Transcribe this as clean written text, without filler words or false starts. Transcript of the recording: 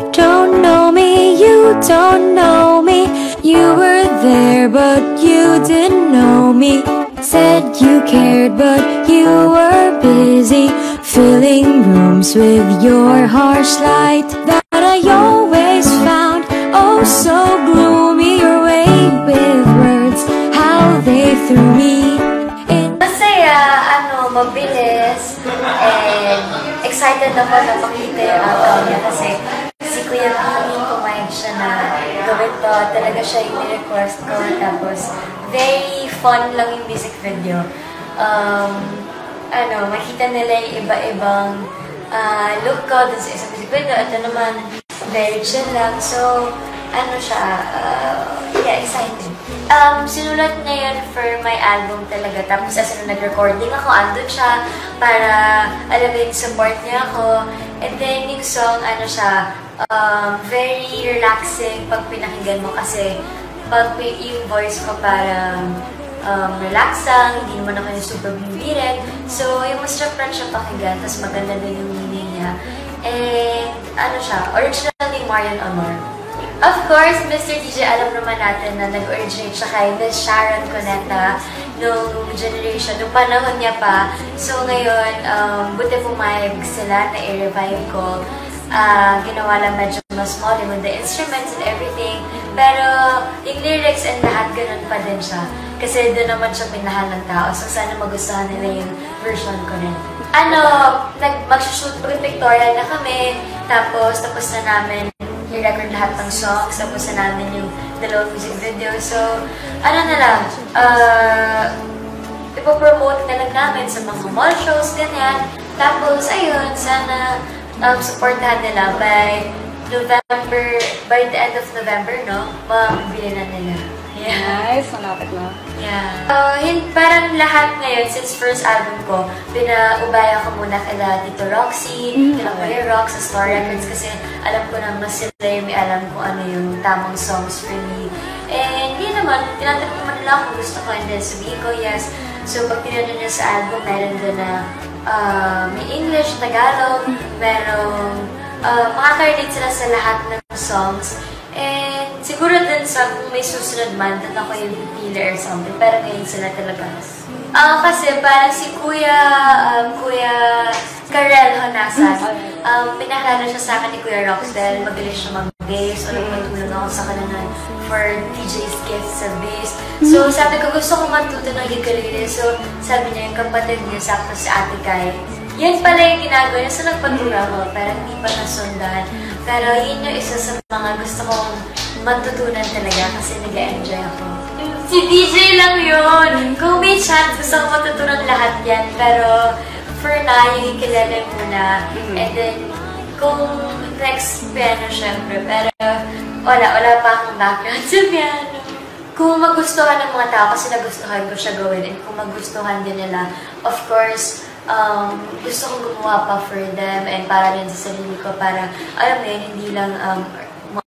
You don't know me, you don't know me. You were there but you didn't know me. Said you cared but you were busy filling rooms with your harsh light that I always found oh so gloomy. Your way with words, how they threw me in. Masaya, mabilis, and excited ako na makita yung outcome niya kasi si Kuya Kami kumayag siya na gawin to. Talaga siya yung request ko. Tapos, very fun lang yung music video. Makita nila yung iba-ibang look ko dun sa isang music video. Ito naman, very chill lang. So, excited. Sinulat niya yun for my album talaga. Tapos as nag-recording ako, andun siya para, alam mo yung support niya ako. And then yung song, very relaxing pag pinakinggan mo kasi pag yung voice ko parang relaxang, hindi naman ako yung super bimbirin. So, yung masarap lang siya pakinggan, tapos maganda din yung meaning niya. And, original ni Marian Honor. Of course, Mr. DJ, alam naman natin na nag-originate siya kay Miss Sharon Cuneta nung generation, nung panahon niya pa. So ngayon, buti pumayag sila na i-revive ko. Ginawa lang medyo mas small with the instruments and everything. Pero yung lyrics and lahat, ganun pa din siya. Kasi doon naman siya pinahal ng tao. So sana magustuhan nila yung version ko rin. Mag-shoot pictorial na kami. Tapos na namin i-record lahat ng songs, tapos na namin yung dalawang music video. So, ipopromote na lang namin sa mga mall shows, ganyan. Tapos, ayun, sana supportahan nila by the end of November, no? Mabili na nila. Yeah. Nice, malapit na. Yeah. Parang lahat ngayon, since first album ko, pinaubaya ko muna kila Tito Roxy, kila Kuya Rox sa Star Records kasi alam ko na mas sila yung may alam kung ano yung tamang songs for me. And yun naman, tinatanong naman nila kung gusto ko and then sabihin ko yes. So pag tinanong niya sa album, meron doon na may English, Tagalog, merong makaka-relate sila sa lahat ng songs. And siguro dun sa kung may susunod man, dun ako yung pipili or something. Pero ngayon sila talaga. Kasi parang si Kuya Karel Honasan, pinahalala siya sa akin ni Kuya Rox dahil magaling siya mag-bass o nagpatulong ako sa kanila for DJ's gifts sa bass. So sabi ko gusto ko matuto ng ukulele. So sabi niya yung kapatid niya, sakto si Ate Kai. Yan pala yung ginagawa niya. So nagpatulong ako, pero hindi pa nasundan. Pero yun yung isa sa mga gusto kong matutunan talaga kasi nag-enjoy ako. Si DJ lang yun! Kung may chance, gusto kong matutunan lahat yan. Pero for now, yung kilala muna. And then, kung next piano, syempre. Pero wala pa akong background sa piano. Kung magustuhan ng mga tao, kasi nagustuhan ko siya gawin. And kung magustuhan din nila, of course, gusto kong gumawa pa for them and para rin sa sarili ko para, alam mo yun, hindi lang